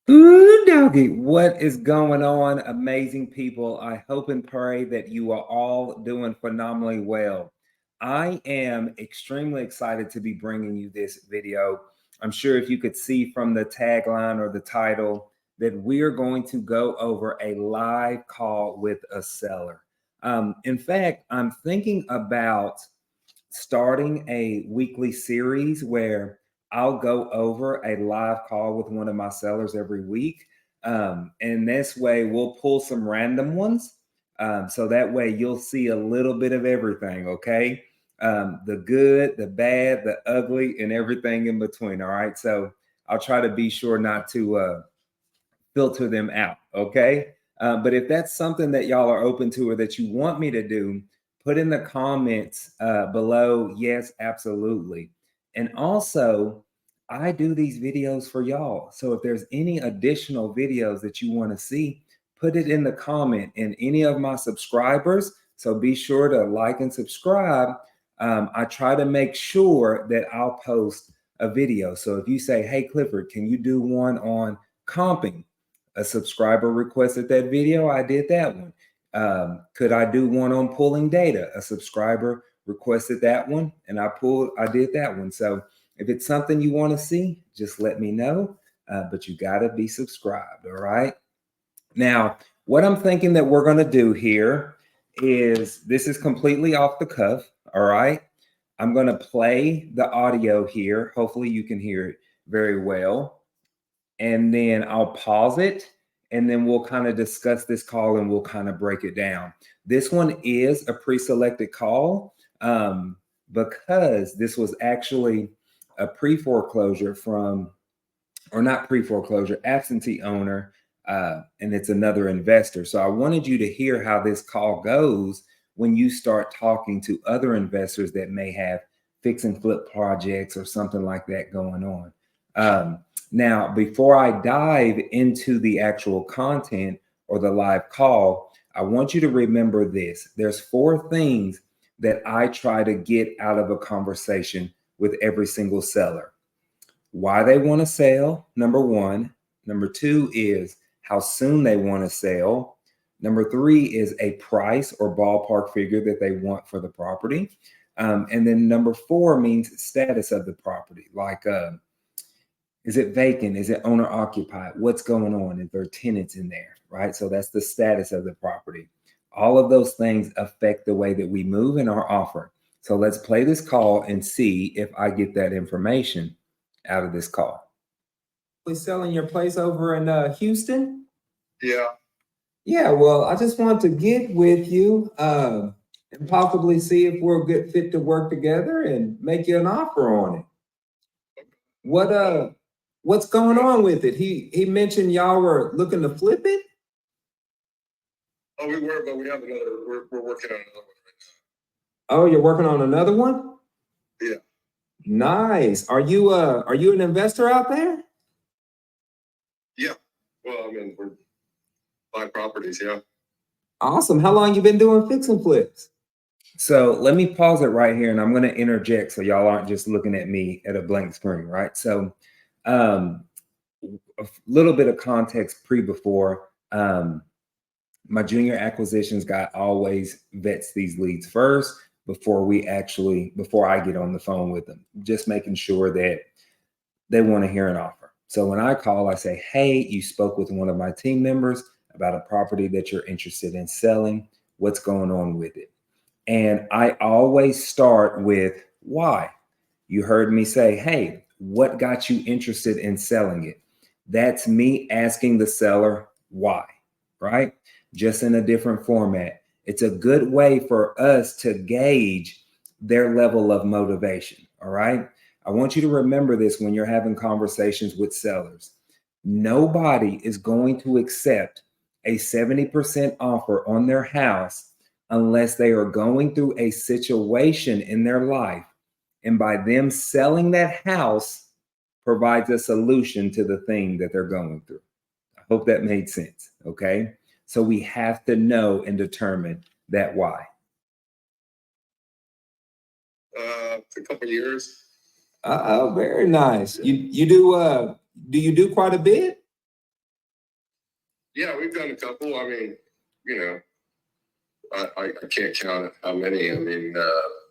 Ooh, doggy, what is going on, amazing people? I hope and pray that you are all doing phenomenally well. I am extremely excited to be bringing you this video. I'm sure if you could see from the tagline or the title that we're going to go over a live call with a seller. In fact, I'm thinking about starting a weekly series where I'll go over a live call with one of my sellers every week. And this way we'll pull some random ones. So that way you'll see a little bit of everything, okay? The good, the bad, the ugly, and everything in between. All right. So I'll try to be sure not to filter them out. Okay. But if that's something that y'all are open to or that you want me to do, put in the comments below. Yes, absolutely. And also, I do these videos for y'all. So if there's any additional videos that you want to see, put it in the comment in any of my subscribers. So be sure to like and subscribe. I try to make sure that I'll post a video. So if you say, hey, Clifford, can you do one on comping? A subscriber requested that video. I did that one. Could I do one on pulling data? A subscriber requested that one, and I did that one. So if it's something you want to see, just let me know. But you got to be subscribed. All right. Now, what I'm thinking that we're going to do here is this is completely off the cuff. All right. I'm going to play the audio here. Hopefully, you can hear it very well, and then I'll pause it, and then we'll kind of discuss this call and we'll kind of break it down. This one is a pre-selected call because this was actually a pre-foreclosure from, or not pre-foreclosure, absentee owner, and it's another investor. So I wanted you to hear how this call goes when you start talking to other investors that may have fix and flip projects or something like that going on. Now, before I dive into the actual content or the live call, I want you to remember this. There's 4 things that I try to get out of a conversation with every single seller. Why they want to sell, number 1. Number 2 is how soon they want to sell. Number 3 is a price or ballpark figure that they want for the property. And then number 4 means status of the property, like is it vacant? Is it owner occupied? What's going on? Is there tenants in there? Right. So that's the status of the property. All of those things affect the way that we move in our offer. So let's play this call and see if I get that information out of this call. We selling your place over in Houston? Yeah. Yeah. Well, I just want to get with you and possibly see if we're a good fit to work together and make you an offer on it. What's going on with it? He mentioned y'all were looking to flip it. Oh, we were, but we have another. We're working on another one right Oh, you're working on another one? now. Yeah. Nice. Are you an investor out there? Yeah. Well, I mean, we're buying properties. Yeah. Awesome. How long you been doing fix and flips? So let me pause it right here, and I'm going to interject so y'all aren't just looking at me at a blank screen, right? So a little bit of context before. My junior acquisitions guy always vets these leads first before I get on the phone with them, just making sure that they want to hear an offer. So when I call, I say, hey, you spoke with one of my team members about a property that you're interested in selling. What's going on with it? And I always start with why. You heard me say, hey, what got you interested in selling it? That's me asking the seller why, right? Just in a different format. It's a good way for us to gauge their level of motivation, all right? I want you to remember this when you're having conversations with sellers. Nobody is going to accept a 70% offer on their house unless they are going through a situation in their life. And by them selling that house provides a solution to the thing that they're going through. I hope that made sense. Okay. So we have to know and determine that why. A couple of years. Oh, very nice. You do you do quite a bit? Yeah, we've done a couple. I mean, you know, I can't count how many. I mean,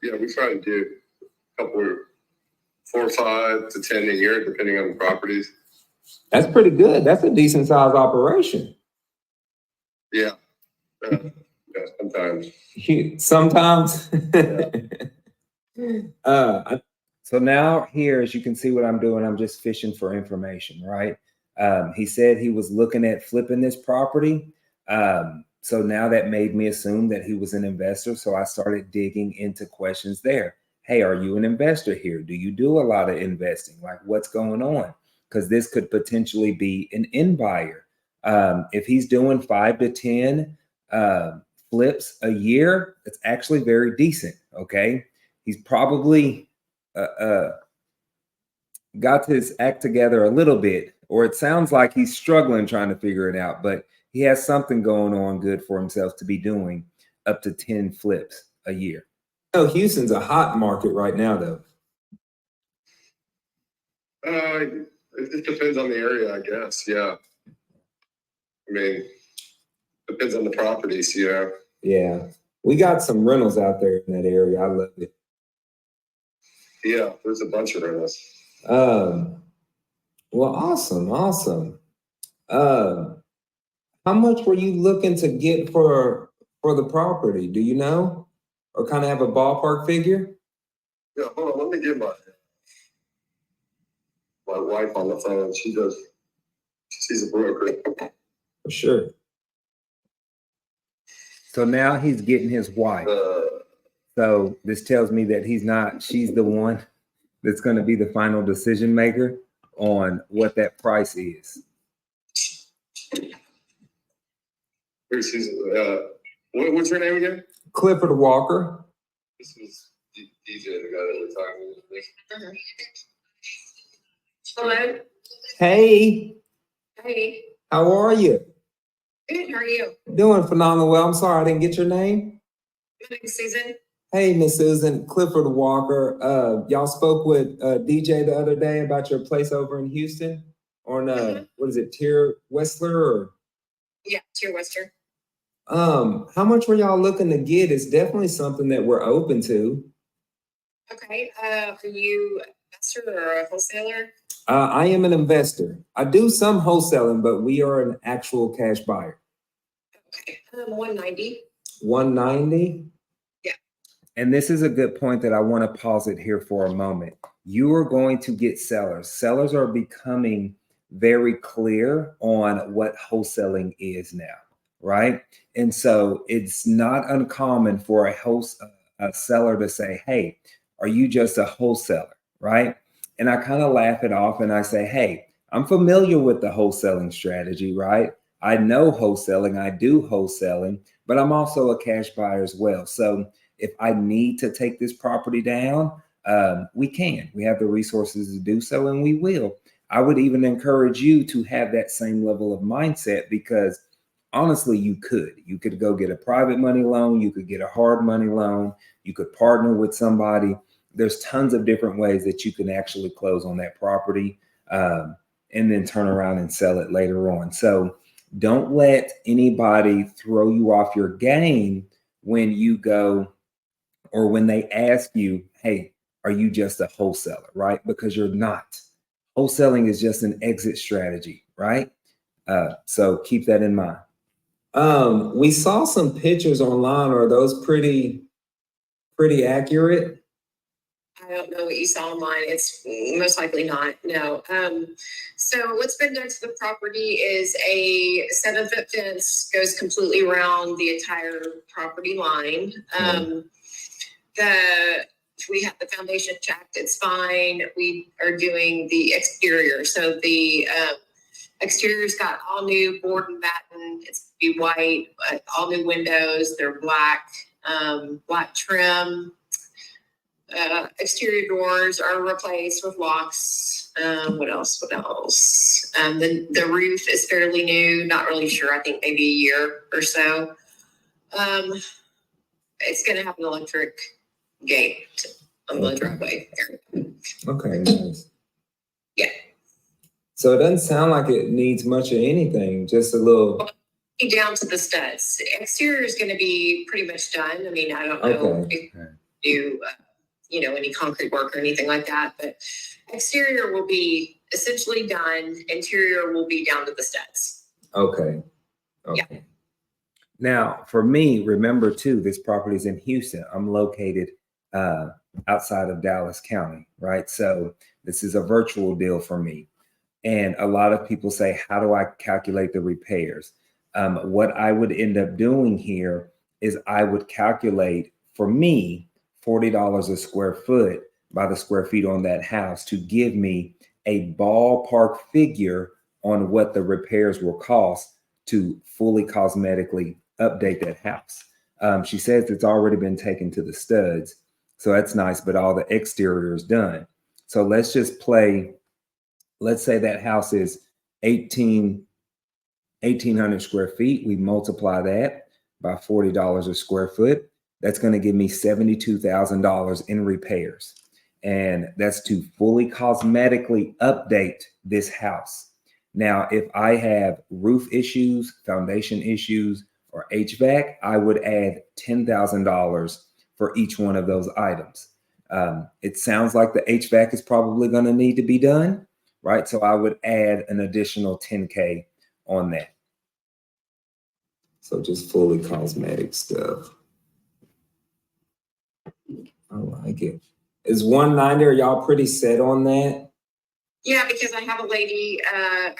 yeah, we try to do a couple, 4 or 5 to 10 a year, depending on the properties. That's pretty good. That's a decent sized operation. Yeah. Yeah, sometimes. Sometimes. Yeah. So now here, as you can see what I'm doing, I'm just fishing for information, right? He said he was looking at flipping this property. So now that made me assume that he was an investor. So I started digging into questions there. Hey, are you an investor here? Do you do a lot of investing? Like, what's going on? Because this could potentially be an end buyer. If he's doing 5 to 10 flips a year, it's actually very decent. Okay. He's probably got his act together a little bit, or it sounds like he's struggling trying to figure it out, but he has something going on good for himself to be doing up to 10 flips a year. Oh, Houston's a hot market right now, though. It depends on the area, I guess. Yeah. I mean, depends on the properties, yeah. Yeah. We got some rentals out there in that area. I love it. Yeah, there's a bunch of rentals. Well, awesome. How much were you looking to get for the property? Do you know, or kind of have a ballpark figure? Yeah, hold on. Let me get my wife on the phone. She's a broker. For sure. So now he's getting his wife. So this tells me that she's the one that's going to be the final decision maker on what that price is. What's your name again? Clifford Walker. This is DJ, the guy that we're talking with. Hello. Hey. Hey. How are you? Good. How are you? Doing phenomenal. Well, I'm sorry I didn't get your name. My name's Susan. Hey, Miss Susan. Clifford Walker. Y'all spoke with DJ the other day about your place over in Houston on what is it, Tier Westler or? Yeah, Tier Western. How much were y'all looking to get? It's definitely something that we're open to. Okay. Are you an investor or a wholesaler? I am an investor. I do some wholesaling, but we are an actual cash buyer. Okay. 190. 190? Yeah. And this is a good point that I want to pause it here for a moment. You are going to get sellers. Sellers are becoming very clear on what wholesaling is now, right? And so it's not uncommon for a seller to say, hey, are you just a wholesaler, right? And I kind of laugh it off and I say, hey, I'm familiar with the wholesaling strategy, right? I know wholesaling, I do wholesaling, but I'm also a cash buyer as well. So if I need to take this property down, we can. We have the resources to do so, and we will. I would even encourage you to have that same level of mindset because honestly, you could go get a private money loan. You could get a hard money loan. You could partner with somebody. There's tons of different ways that you can actually close on that property and then turn around and sell it later on. So don't let anybody throw you off your game when you go or when they ask you, hey, are you just a wholesaler, right? Because you're not. Wholesaling is just an exit strategy, right? So keep that in mind. We saw some pictures online. Are those pretty accurate? I don't know what you saw online. It's most likely not. No. So what's been done to the property is a 7-foot fence goes completely around the entire property line. We have the foundation checked. It's fine. We are doing the exterior. So the exterior's got all new board and batten. It's be white, all new windows. They're black, black trim. Exterior doors are replaced with locks. What else? The roof is fairly new. Not really sure. I think maybe a year or so. It's going to have an electric gate on the driveway. Okay, nice. Yeah. So it doesn't sound like it needs much of anything, just a little. Down to the studs. The exterior is going to be pretty much done. I mean, I don't know Okay. if you do, any concrete work or anything like that, but exterior will be essentially done. Interior will be down to the studs. Okay. Okay. Yeah. Now, for me, remember too, this property is in Houston. I'm located outside of Dallas County, right? So this is a virtual deal for me. And a lot of people say, how do I calculate the repairs? What I would end up doing here is I would calculate, for me, $40 a square foot by the square feet on that house to give me a ballpark figure on what the repairs will cost to fully cosmetically update that house. She says it's already been taken to the studs, so that's nice, but all the exterior is done. So let's just play. Let's say that house is 1,800 square feet. We multiply that by $40 a square foot. That's going to give me $72,000 in repairs. And that's to fully cosmetically update this house. Now, if I have roof issues, foundation issues, or HVAC, I would add $10,000 for each one of those items. It sounds like the HVAC is probably going to need to be done, right? So I would add an additional 10K on that. So just fully cosmetic stuff. I like it. Is 190, are y'all pretty set on that? Yeah, because I have a lady, I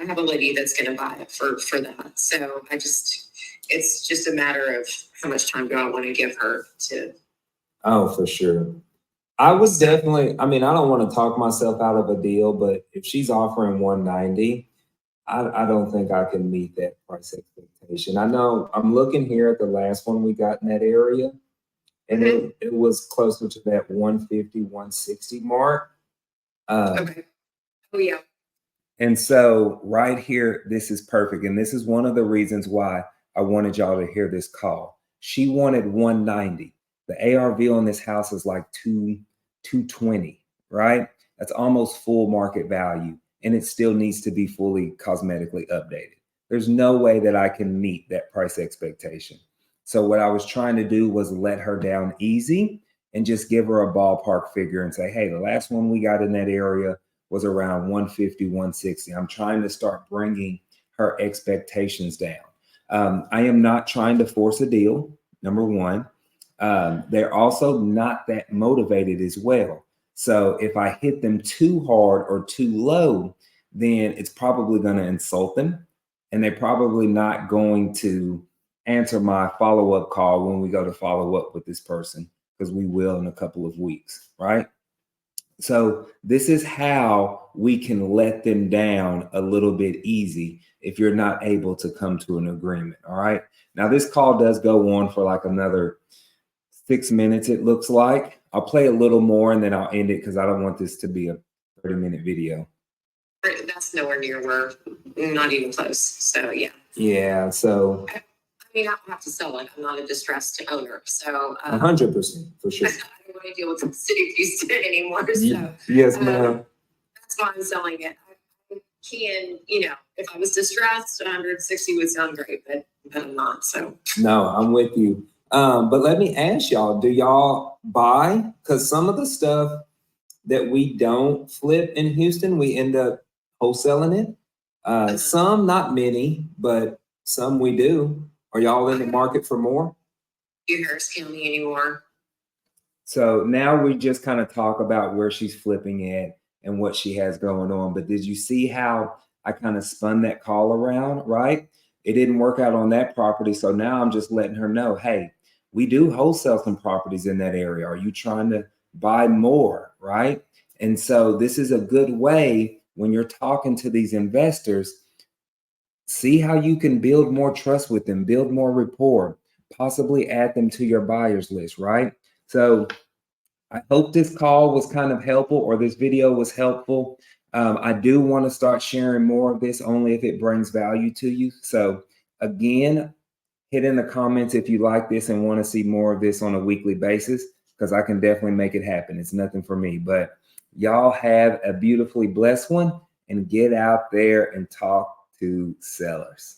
have a lady that's going to buy it for that. So it's just a matter of how much time do I want to give her to. Oh, for sure. I would definitely, I mean, I don't want to talk myself out of a deal, but if she's offering 190, I don't think I can meet that price expectation. I know I'm looking here at the last one we got in that area, and it was closer to that 150, 160 mark. Okay. Oh, yeah. And so right here, this is perfect. And this is one of the reasons why I wanted y'all to hear this call. She wanted 190. The ARV on this house is like 220, right? That's almost full market value. And it still needs to be fully cosmetically updated. There's no way that I can meet that price expectation. So what I was trying to do was let her down easy and just give her a ballpark figure and say, hey, the last one we got in that area was around 150, 160. I'm trying to start bringing her expectations down. I am not trying to force a deal, number one. They're also not that motivated as well. So if I hit them too hard or too low, then it's probably going to insult them. And they're probably not going to answer my follow-up call when we go to follow up with this person, because we will in a couple of weeks, right? So this is how we can let them down a little bit easy if you're not able to come to an agreement, all right? Now, this call does go on for like another 6 minutes, it looks like. I'll play a little more and then I'll end it because I don't want this to be a 30-minute video. That's nowhere near where, not even close. So, yeah. Yeah, so. I mean, I don't have to sell it. I'm not a distressed owner. So, 100%, for sure. I don't want to deal with the city of Houston anymore. So, yes, ma'am. That's why I'm selling it. I can, if I was distressed, 160 would sound great, but I'm not. So, no, I'm with you. But let me ask y'all, do y'all buy? Because some of the stuff that we don't flip in Houston, we end up wholesaling it. Some, not many, but some we do. Are y'all in the market for more? Do Harris County anymore? So now we just kind of talk about where she's flipping at and what she has going on. But did you see how I kind of spun that call around, right? It didn't work out on that property. So now I'm just letting her know, hey, we do wholesale some properties in that area. Are you trying to buy more, right? And so this is a good way when you're talking to these investors, see how you can build more trust with them, build more rapport, possibly add them to your buyers list, right? So I hope this call was kind of helpful, or this video was helpful. I do want to start sharing more of this only if it brings value to you. So again, hit in the comments if you like this and want to see more of this on a weekly basis, because I can definitely make it happen. It's nothing for me, but Y'all have a beautifully blessed one and get out there and talk to sellers.